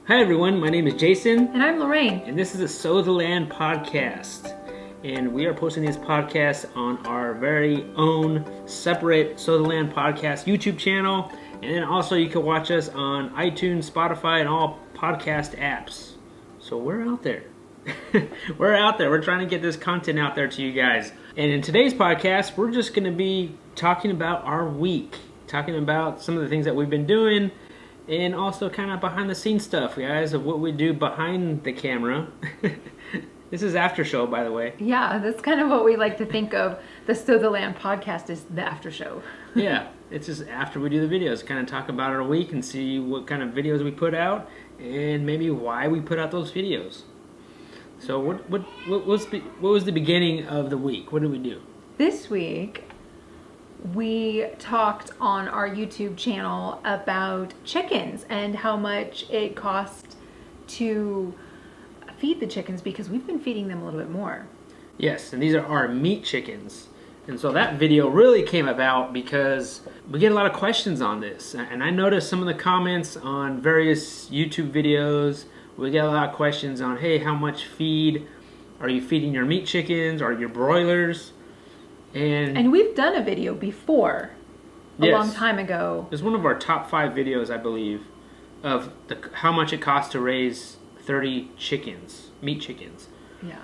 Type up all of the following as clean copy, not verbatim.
Hi everyone, my name is Jason. And I'm Lorraine. And this is the Sow the Land podcast. And we are posting these podcasts on our very own separate Sow the Land podcast YouTube channel. And then also you can watch us on iTunes, Spotify, and all podcast apps. So we're out there. We're out there. We're trying to get this content out there to you guys. And in today's podcast, we're just going to be talking about our week. Talking about some of the things that we've been doing. And also kind of behind the scenes stuff, guys, of what we do behind the camera. This is after show, by the way. Yeah, that's kind of what we like to think of. The Sow the Land podcast is the after show. Yeah, it's just after we do the videos, kind of talk about our week and see what kind of videos we put out and maybe why we put out those videos. So what was the beginning of the week? What did we do? This week, we talked on our YouTube channel about chickens and how much it costs to feed the chickens because we've been feeding them a little bit more. Yes, and these are our meat chickens. And so that video really came about because we get a lot of questions on this. And I noticed some of the comments on various YouTube videos. We get a lot of questions on, hey, how much feed are you feeding your meat chickens or your broilers? And we've done a video before, a long time ago. It's one of our top 5 videos, I believe, of how much it costs to raise 30 chickens, meat chickens. Yeah,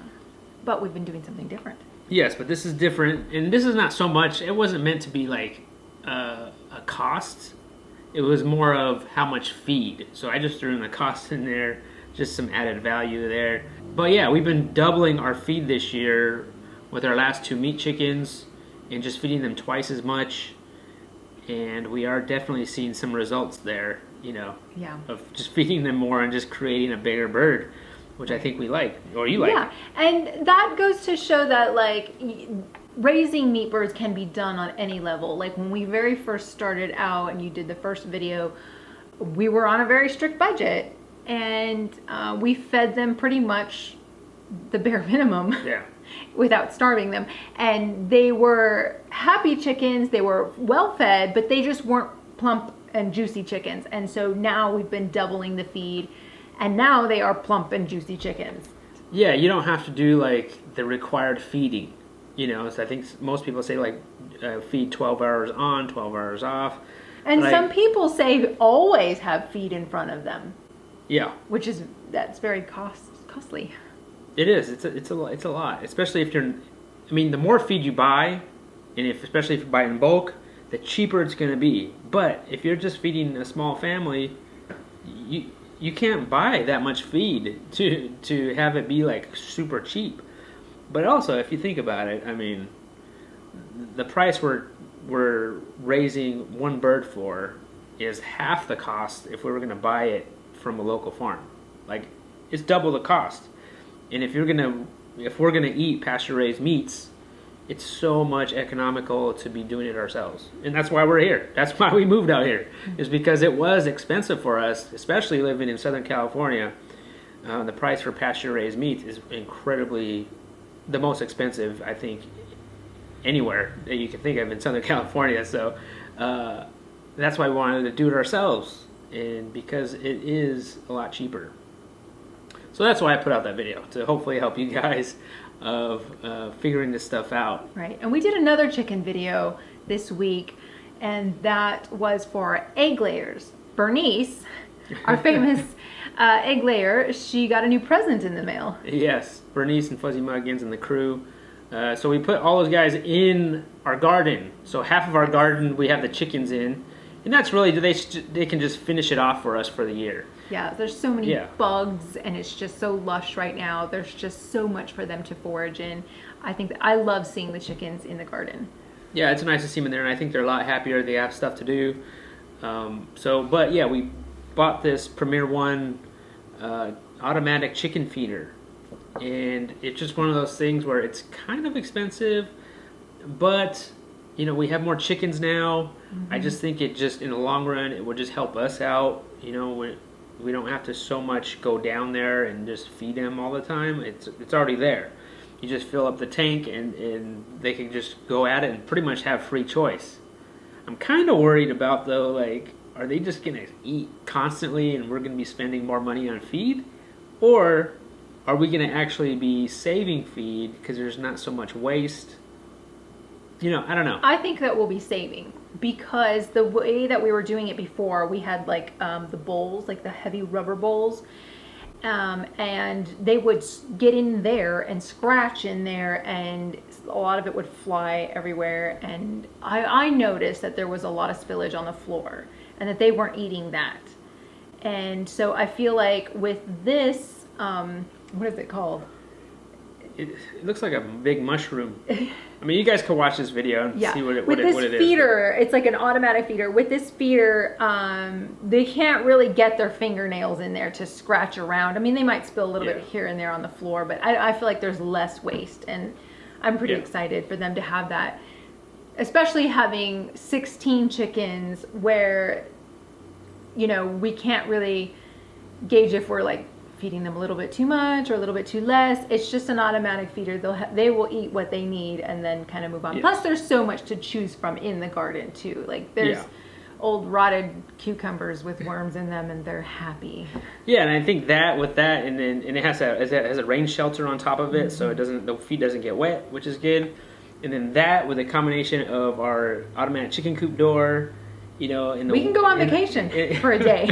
but we've been doing something different. Yes, but this is different, and this is not so much, it wasn't meant to be like a cost. It was more of how much feed. So I just threw in the cost in there, just some added value there. But yeah, we've been doubling our feed this year with our last 2 meat chickens and just feeding them twice as much. And we are definitely seeing some results there, of just feeding them more and just creating a bigger bird, which I think we like, or you like. Yeah, and that goes to show that, like, raising meat birds can be done on any level. Like, when we very first started out and you did the first video, we were on a very strict budget, and we fed them pretty much the bare minimum. Yeah. Without starving them, and they were happy chickens, they were well fed, but they just weren't plump and juicy chickens. And so now we've been doubling the feed, and now they are plump and juicy chickens. Yeah, you don't have to do like the required feeding, so I think most people say like feed 12 hours on, 12 hours off, and some people say always have feed in front of them. Yeah, that's very costly. It is. It's a lot, especially if the more feed you buy, and especially if you buy in bulk, the cheaper it's going to be. But if you're just feeding a small family, you can't buy that much feed to have it be like super cheap. But also, if you think about it, the price we're raising one bird for is half the cost if we were going to buy it from a local farm. Like, it's double the cost. And if we're gonna eat pasture-raised meats, it's so much economical to be doing it ourselves. And that's why we're here. That's why we moved out here, is because it was expensive for us, especially living in Southern California. The price for pasture-raised meat is incredibly the most expensive, I think, anywhere that you can think of in Southern California. So that's why we wanted to do it ourselves, and because it is a lot cheaper. So that's why I put out that video, to hopefully help you guys of figuring this stuff out. Right, and we did another chicken video this week, and that was for our egg layers. Bernice, our famous egg layer, she got a new present in the mail. Yes, Bernice and Fuzzy Muggins and the crew. So we put all those guys in our garden. So half of our garden we have the chickens in, and that's really, they can just finish it off for us for the year. Yeah, there's so many bugs, and it's just so lush right now. There's just so much for them to forage in. I love seeing the chickens in the garden. Yeah, it's nice to see them in there, and I think they're a lot happier. They have stuff to do. We bought this Premier One automatic chicken feeder, and it's just one of those things where it's kind of expensive, but we have more chickens now. Mm-hmm. I just think in the long run, it would just help us out. We don't have to so much go down there and just feed them all the time. It's already there. You just fill up the tank and they can just go at it and pretty much have free choice. I'm kind of worried about, though, like, are they just going to eat constantly and we're going to be spending more money on feed? Or are we going to actually be saving feed because there's not so much waste? I don't know. I think that we'll be saving, because the way that we were doing it before, we had like the bowls, like the heavy rubber bowls, and they would get in there and scratch in there, and a lot of it would fly everywhere. And I noticed that there was a lot of spillage on the floor and that they weren't eating that. And so I feel like with this, what is it called? It looks like a big mushroom. I mean, you guys can watch this video and see what it is. With this feeder, it's like an automatic feeder. With this feeder, they can't really get their fingernails in there to scratch around. I mean, they might spill a little bit here and there on the floor, but I feel like there's less waste, and I'm pretty excited for them to have that. Especially having 16 chickens where, we can't really gauge if we're like feeding them a little bit too much or a little bit too less. It's just an automatic feeder. They will eat what they need and then kind of move on. Plus, there's so much to choose from in the garden too. Like there's old rotted cucumbers with worms in them, and they're happy. Yeah, and I think that with that, and it has a rain shelter on top of it, so the feed doesn't get wet, which is good. And then that with a combination of our automatic chicken coop door, we can go on vacation for a day.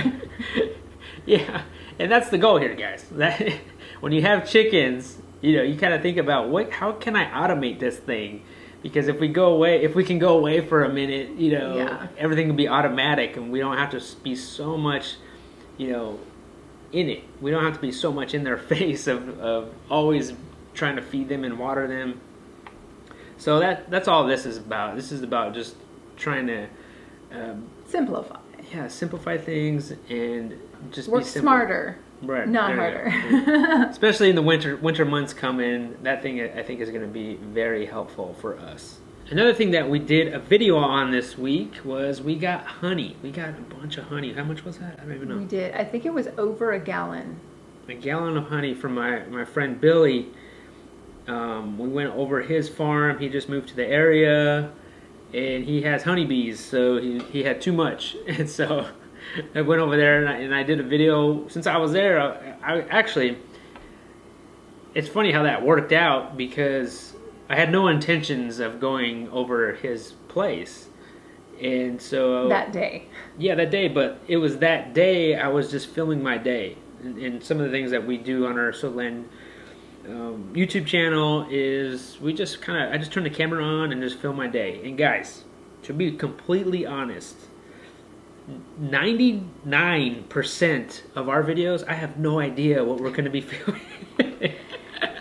Yeah. And that's the goal here, guys. That when you have chickens, you kind of think about how can I automate this thing? Because if we can go away for a minute, everything will be automatic, and we don't have to be so much, in it. We don't have to be so much in their face of always trying to feed them and water them. So that's all this is about. This is about just trying to simplify. Yeah, simplify things and just work be simple. Smarter, right? Not harder. Especially in the winter months coming, that thing I think is going to be very helpful for us. Another thing that we did a video on this week was we got honey. We got a bunch of honey. How much was that? I don't even know. We did. I think it was over a gallon. A gallon of honey from my friend Billy. We went over his farm. He just moved to the area. And he has honeybees, so he had too much. And so I went over there and I did a video. Since I was there, I actually, it's funny how that worked out, because I had no intentions of going over his place. And so that day. Yeah, that day. But it was that day I was just filming my day. And some of the things that we do on our SOWTHELAND YouTube channel is I just turn the camera on and just film my day. And guys, to be completely honest, 99% of our videos, I have no idea what we're going to be filming.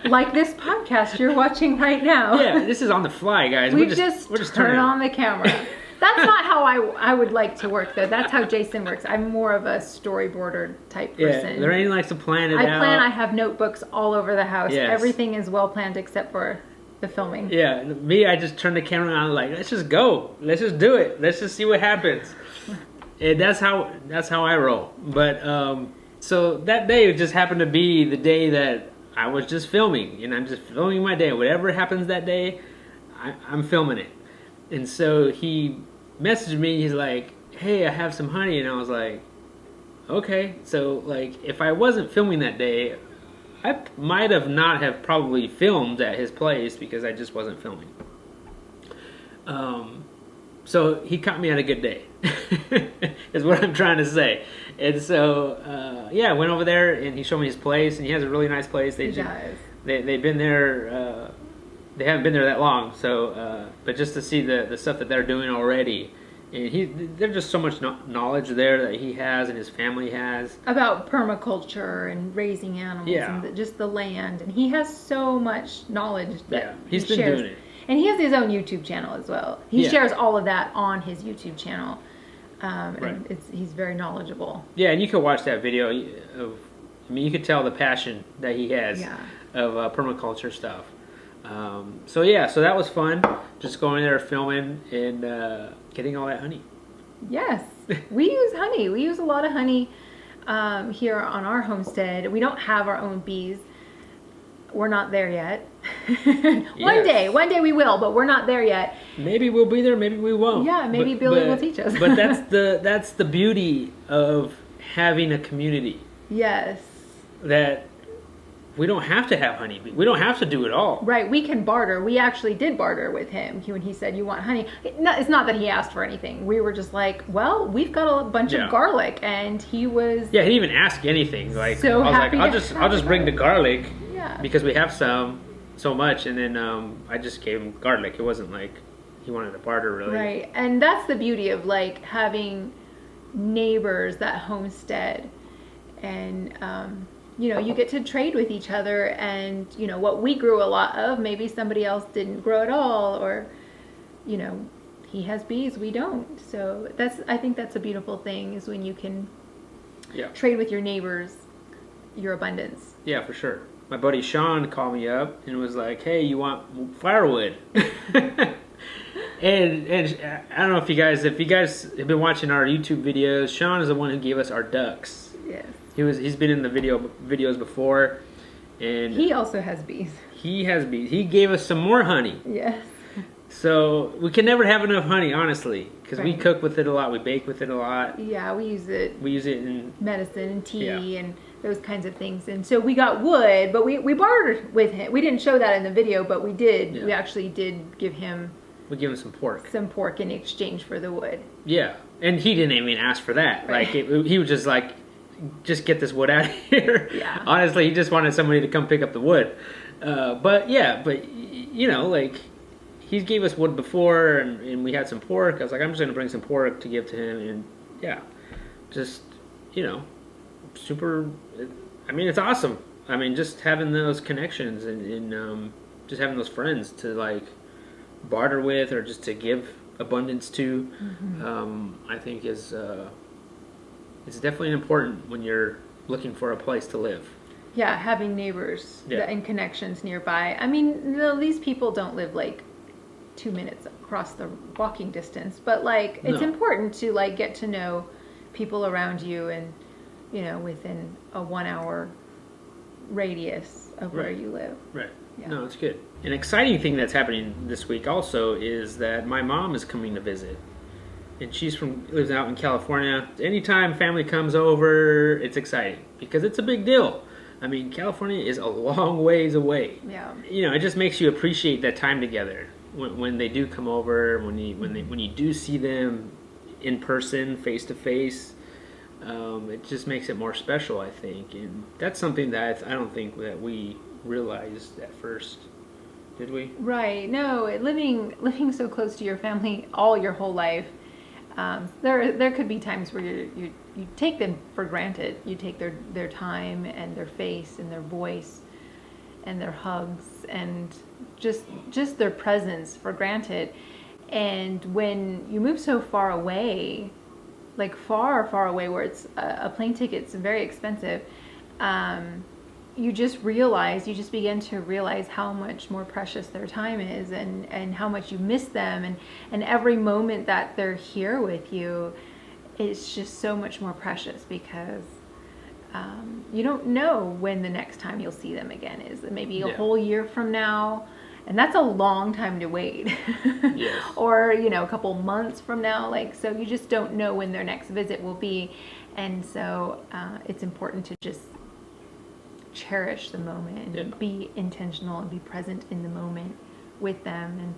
Like this podcast you're watching right now. Yeah, this is on the fly, guys. We're just turn on the camera. That's not how I would like to work, though. That's how Jason works. I'm more of a storyboarder type person. Yeah, Lorraine likes to plan it out. I have notebooks all over the house. Yes. Everything is well planned except for the filming. Yeah, me, I just turn the camera on like, let's just go. Let's just do it. Let's just see what happens. And that's how I roll. But so that day just happened to be the day that I was just filming. And I'm just filming my day. Whatever happens that day, I'm filming it. And so he messaged me, he's like, hey, I have some honey. And I was like, okay. So like, if I wasn't filming that day, I might have not have probably filmed at his place because I just wasn't filming. So he caught me at a good day, is what I'm trying to say. And so, I went over there and he showed me his place, and he has a really nice place. They've been there, they haven't been there that long, so but just to see the stuff that they're doing already, and there's just so much knowledge there that he has and his family has about permaculture and raising animals and just the land, and he has so much knowledge that he's been doing it. And he has his own YouTube channel as well. He shares all of that on his YouTube channel, and he's very knowledgeable. Yeah, and you can watch that video. You could tell the passion that he has of permaculture stuff. So that was fun, just going there filming and getting all that honey. Yes, we use honey. We use a lot of honey here on our homestead. We don't have our own bees. We're not there yet. Yes. One day we will, but we're not there yet. Maybe we'll be there, maybe we won't. Yeah, maybe Billy will teach us. But that's the beauty of having a community. Yes. That we don't have to have honeybee. We don't have to do it all. Right, we can barter. We actually did barter with him when he said, you want honey. It's not that he asked for anything. We were just like, well, we've got a bunch of garlic. And he was... Yeah, he didn't even ask anything. Like, so I was happy like, I'll just bring the garlic. Yeah. Because we have so much. And then I just gave him garlic. It wasn't like he wanted to barter, really. Right, and that's the beauty of, like, having neighbors that homestead. And... you know, you get to trade with each other, and, you know, what we grew a lot of, maybe somebody else didn't grow at all, or, you know, he has bees, we don't. So I think that's a beautiful thing, is when you can trade with your neighbors your abundance. Yeah, for sure. My buddy Sean called me up and was like, hey, you want firewood? and I don't know if you guys have been watching our YouTube videos. Sean is the one who gave us our ducks. Yes. He's been in the videos before, and he also has bees. He has bees. He gave us some more honey. Yes. So we can never have enough honey, honestly, because we cook with it a lot. We bake with it a lot. Yeah, we use it. We use it in medicine and tea and those kinds of things. And so we got wood, but we bartered with him. We didn't show that in the video, but we did. Yeah. We actually did give him. We give him some pork. Some pork in exchange for the wood. Yeah, and he didn't even ask for that. Right. Like he was just like, just get this wood out of here. Yeah. Honestly, he just wanted somebody to come pick up the wood. But you know, like, he gave us wood before, and we had some pork. I was like, I'm just going to bring some pork to give to him. And yeah, just, you know, super, I mean, it's awesome. I mean, just having those connections and just having those friends to, like, barter with, or just to give abundance to, I think is... it's definitely important when you're looking for a place to live. Yeah, having neighbors and connections nearby. I mean, these people don't live like 2 minutes across the walking distance, but like it's important to like get to know people around you, and, you know, within a 1 hour radius of where you live. Right. Yeah. No, it's good. An exciting thing that's happening this week also is that my mom is coming to visit. And lives out in California. Anytime family comes over, it's exciting because it's a big deal. I mean, California is a long ways away. Yeah. You know, it just makes you appreciate that time together when they do come over, when you do see them in person, face to face. It just makes it more special, I think, and that's something that I don't think that we realized at first. Did we? Right. No, living so close to your family all your whole life. There could be times where you take them for granted. You take their time and their face and their voice and their hugs and just their presence for granted. And when you move so far away, like far away, where it's a plane ticket's very expensive, you just begin to realize how much more precious their time is, and how much you miss them, and every moment that they're here with you is just so much more precious, because you don't know when the next time you'll see them again is. Maybe a whole year from now, and that's a long time to wait. Yes. Or, you know, a couple months from now, like, so you just don't know when their next visit will be. And so it's important to just cherish the moment and be intentional and be present in the moment with them,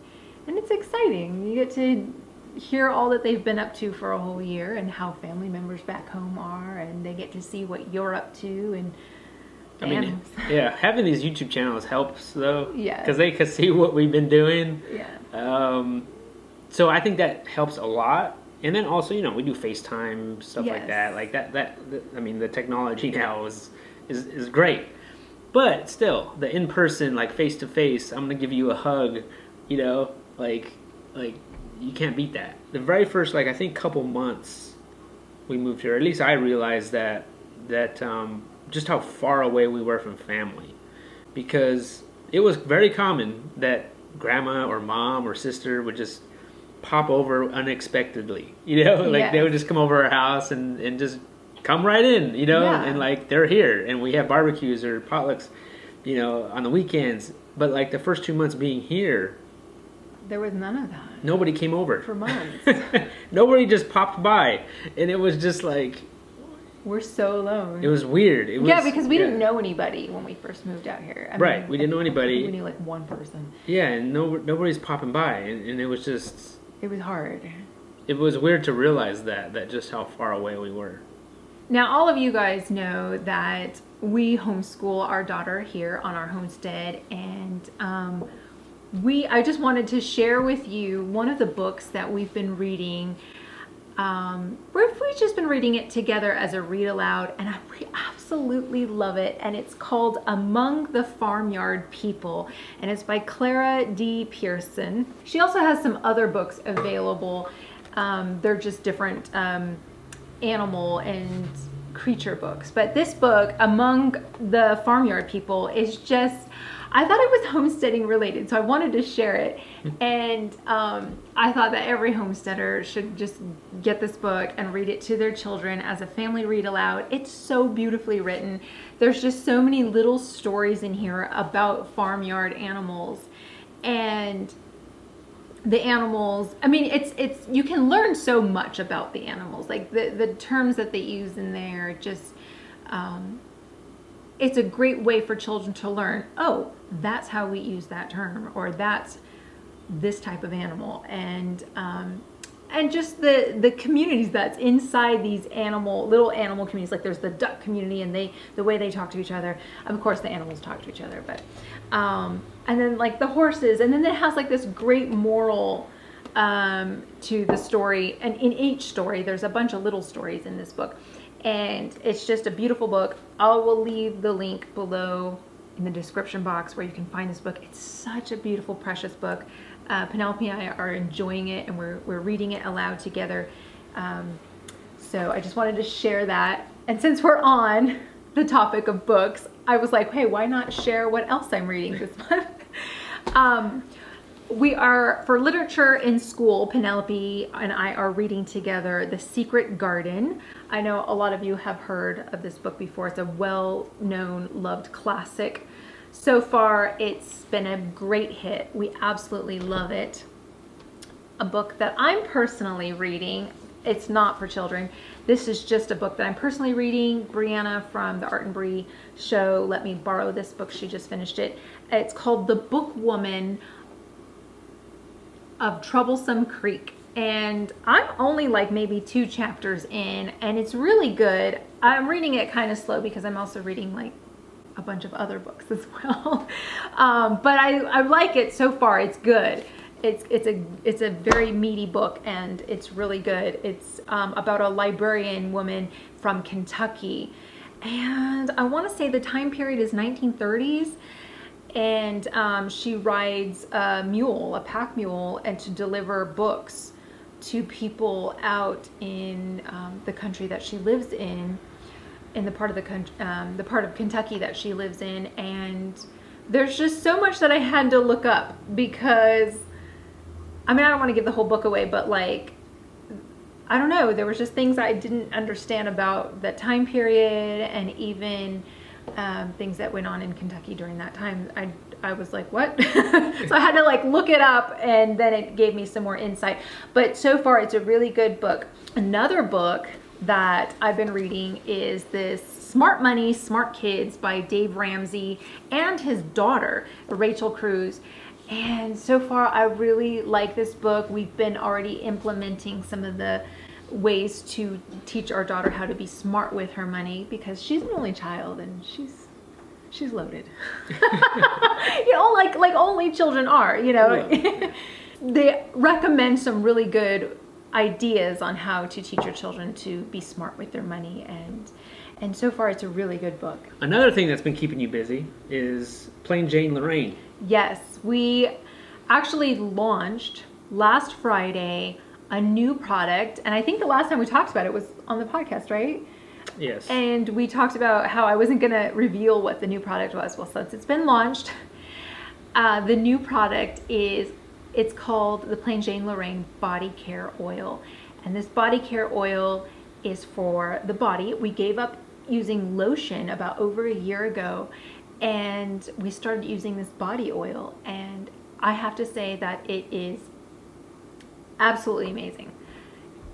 and it's exciting. You get to hear all that they've been up to for a whole year, and how family members back home are, and they get to see what you're up to. And I mean, having these YouTube channels helps, though, because Yes. they can see what we've been doing. Yeah. So I think that helps a lot. And then also, you know, we do FaceTime, stuff like Yes. that. Like that I mean, the technology now is great. But still, the in-person, like face-to-face, I'm going to give you a hug, you know, like you can't beat that. The very first, like, I think couple months we moved here, at least I realized that just how far away we were from family. Because it was very common that grandma or mom or sister would just pop over unexpectedly, you know, like they would just come over our house and just come right in, you know, and like they're here, and we have barbecues or potlucks, on the weekends. But like the first 2 months being here, there was none of that. Nobody came over. For months. Nobody just popped by. And it was just like... We're so alone. It was weird. Because we didn't know anybody when we first moved out here. Right, we didn't know anybody. We knew like one person. Yeah, and nobody's popping by. And it was just... It was hard. It was weird to realize that just how far away we were. Now, all of you guys know that we homeschool our daughter here on our homestead, and I just wanted to share with you one of the books that we've been reading. We've just been reading it together as a read aloud, and we absolutely love it. And it's called Among the Farmyard People, and it's by Clara D. Pearson. She also has some other books available. They're just different animal and creature books. But this book, Among the Farmyard People, is just... I thought it was homesteading related, so I wanted to share it. And I thought that every homesteader should just get this book and read it to their children as a family read aloud. It's so beautifully written. There's just so many little stories in here about farmyard animals. And the animals, I mean, it's you can learn so much about the animals. Like the terms that they use in there, just... it's a great way for children to learn, oh, that's how we use that term, or that's this type of animal. And just the communities that's inside these little animal communities. Like there's the duck community, and the way they talk to each other. Of course, the animals talk to each other, but and then like the horses, and then it has like this great moral to the story. And in each story, there's a bunch of little stories in this book. And it's just a beautiful book. I will leave the link below in the description box where you can find this book. It's such a beautiful, precious book. Penelope and I are enjoying it, and we're reading it aloud together. So I just wanted to share that. And since we're on the topic of books, I was like, hey, why not share what else I'm reading this month? We are, for literature in school, Penelope and I are reading together The Secret Garden. I know a lot of you have heard of this book before. It's a well-known, loved classic. So far, it's been a great hit. We absolutely love it. A book that I'm personally reading. It's not for children. This is just a book that I'm personally reading. Brianna from the Art and Bree show let me borrow this book. She just finished it. It's called The Book Woman of Troublesome Creek, and I'm only like maybe 2 chapters in, and it's really good. I'm reading it kind of slow because I'm also reading like a bunch of other books as well. But I like it so far. It's good. It's a very meaty book, and it's really good. It's about a librarian woman from Kentucky, and I want to say the time period is 1930s. And she rides a pack mule, and to deliver books to people out in the country that she lives in the part of Kentucky that she lives in. And there's just so much that I had to look up because, I mean, I don't want to give the whole book away, but like, I don't know, there was just things I didn't understand about that time period, and even things that went on in Kentucky during that time. I was like, what? So I had to like look it up, and then it gave me some more insight. But so far, it's a really good book. Another book that I've been reading is this Smart Money, Smart Kids by Dave Ramsey and his daughter, Rachel Cruz. And so far, I really like this book. We've been already implementing some of the ways to teach our daughter how to be smart with her money, because she's an only child and she's loaded. Like only children are, Yeah. They recommend some really good ideas on how to teach your children to be smart with their money, and so far it's a really good book. Another thing that's been keeping you busy is playing Jane Lorraine. Yes, we actually launched last Friday a new product, and I think the last time we talked about it was on the podcast, right? Yes. And we talked about how I wasn't going to reveal what the new product was. Well, since it's been launched, the new product it's called the Plain Jane Lorraine Body Care Oil. And this body care oil is for the body. We gave up using lotion about over a year ago, and we started using this body oil, and I have to say that it is absolutely amazing.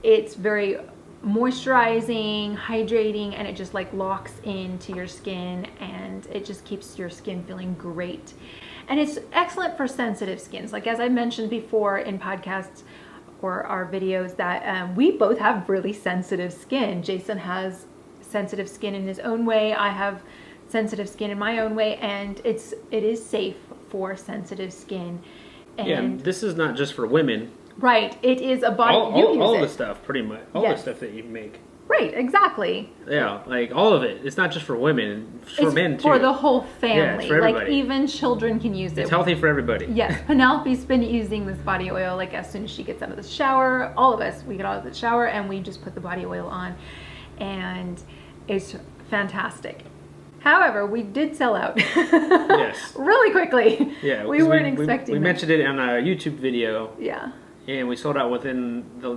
It's very moisturizing, hydrating, and it just like locks into your skin, and it just keeps your skin feeling great. And it's excellent for sensitive skins. Like as I mentioned before in podcasts or our videos, that we both have really sensitive skin. Jason has sensitive skin in his own way. I have sensitive skin in my own way, and it is safe for sensitive skin. And this is not just for women. Right, it is a body. All the stuff, pretty much. All the stuff that you make. Right, exactly. Yeah, like all of it. It's not just for women. It's for men too. For the whole family. Yeah, it's for everybody. Like even children can use it. It's healthy for everybody. Yes, Penelope's been using this body oil like as soon as she gets out of the shower. All of us, we get out of the shower and we just put the body oil on, and it's fantastic. However, we did sell out. Yes. Really quickly. Yeah, we weren't expecting. We mentioned it on a YouTube video. Yeah. And we sold out within the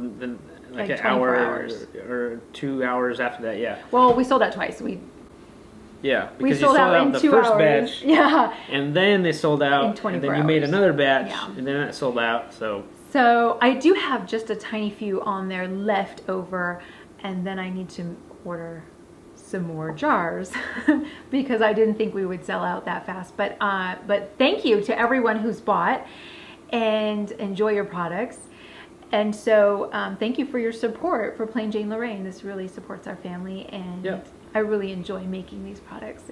like an 24 hour hours. or 2 hours after that. Yeah. Well, we sold out twice. Because we you sold out in the 2 first hours. batch. Yeah. And then they sold out. In 24 and then you hours. made another batch. Yeah. And then that sold out. So I do have just a tiny few on there left over, and then I need to order some more jars because I didn't think we would sell out that fast. But thank you to everyone who's bought, and enjoy your products. And so thank you for your support for Plain Jane Lorraine. This really supports our family, and I really enjoy making these products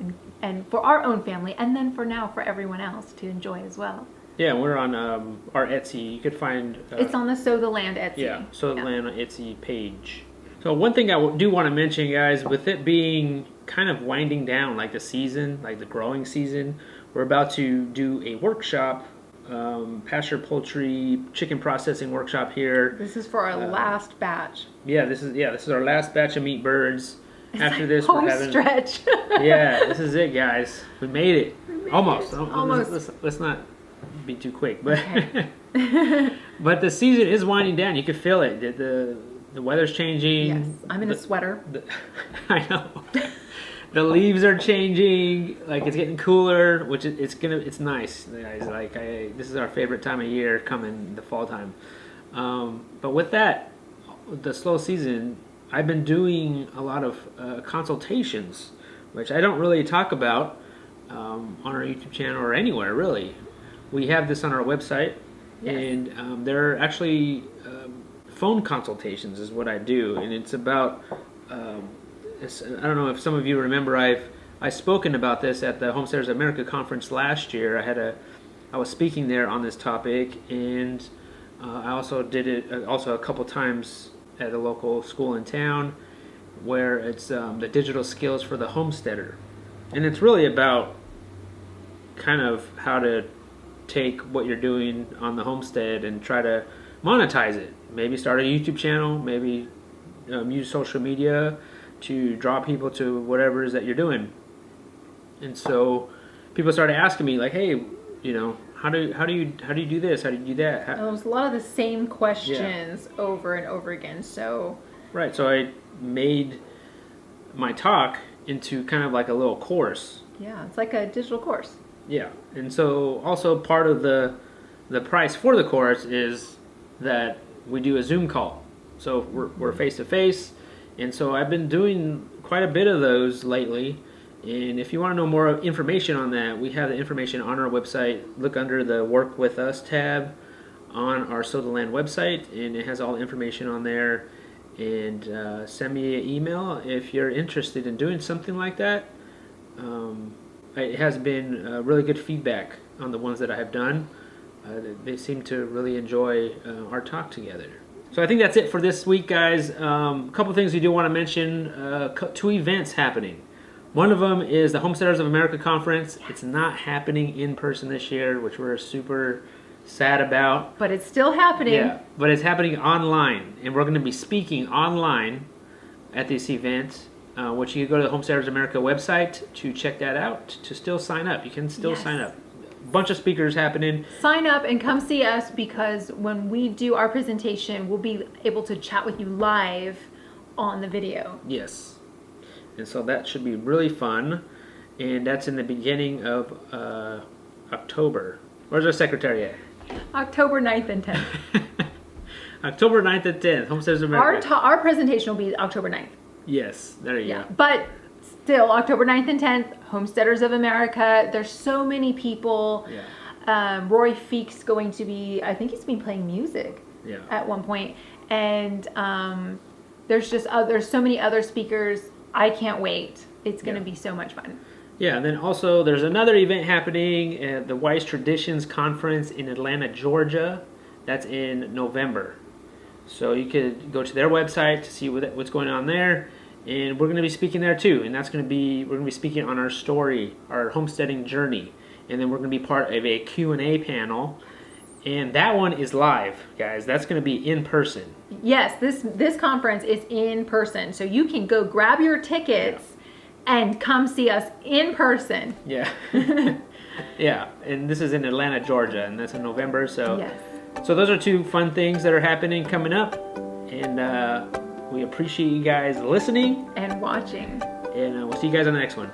and for our own family, and then for everyone else to enjoy as well. Yeah, we're on our Etsy. You could find... it's on the Sow the Land Etsy. Yeah, Sow the Land Etsy page. So one thing I do want to mention, guys, with it being kind of winding down, like the season, like the growing season, we're about to do a workshop, pasture poultry chicken processing workshop here. This is for our last batch. Yeah, this is our last batch of meat birds. It's After like this, home we're having stretch. Yeah, this is it, guys. We made it. Almost. Almost. Let's not be too quick, but Okay. but the season is winding down. You can feel it. The weather's changing. Yes, I'm in a sweater. I know. The leaves are changing. Like it's getting cooler, which it's nice, guys. Like this is our favorite time of year, coming the fall time. But with that, the slow season, I've been doing a lot of consultations, which I don't really talk about on our YouTube channel or anywhere really. We have this on our website, and they're actually phone consultations is what I do, and it's about I don't know if some of you remember, I've spoken about this at the Homesteaders of America conference last year. I was speaking there on this topic, and I also did it also a couple times at a local school in town, where it's the digital skills for the homesteader, and it's really about kind of how to take what you're doing on the homestead and try to monetize it. Maybe start a YouTube channel, maybe use social media to draw people to whatever it is that you're doing. And so people started asking me like, hey, how do you do this? How do you do that? It was a lot of the same questions over and over again. So right, so I made my talk into kind of like a little course. Yeah, it's like a digital course. Yeah, and so also part of the price for the course is that we do a Zoom call. So we're face to face, and so I've been doing quite a bit of those lately. And if you want to know more information on that, we have the information on our website. Look under the Work With Us tab on our Sow the Land website, and it has all the information on there. And send me an email if you're interested in doing something like that. It has been really good feedback on the ones that I have done. They seem to really enjoy our talk together. So I think that's it for this week, guys. A couple things we do want to mention. 2 events happening. One of them is the Homesteaders of America Conference. It's not happening in person this year, which we're super sad about. But it's still happening. Yeah, but it's happening online. And we're going to be speaking online at this event, which you can go to the Homesteaders of America website to check that out, to still sign up. You can still sign up. Bunch of speakers happening. Sign up and come see us, because when we do our presentation, we'll be able to chat with you live on the video. Yes. And so that should be really fun. and that's in the beginning of October. Where's our secretary at? October 9th and 10th. October 9th and 10th, Homesteaders of America. Our presentation will be October 9th. Yes, there you go. But still, October 9th and 10th, Homesteaders of America. There's so many people. Yeah. Roy Feek's going to be, I think he's been playing music at one point. And there's so many other speakers. I can't wait. It's going to be so much fun. Yeah, and then also there's another event happening at the Wise Traditions Conference in Atlanta, Georgia. That's in November. So you could go to their website to see what's going on there. And we're going to be speaking there too. And we're going to be speaking on our story, our homesteading journey. And then we're going to be part of a Q&A panel. And that one is live, guys. That's going to be in person. Yes, this conference is in person. So you can go grab your tickets and come see us in person. Yeah. Yeah. And this is in Atlanta, Georgia. And that's in November. So, so those are two fun things that are happening coming up. And we appreciate you guys listening. And watching. And we'll see you guys on the next one.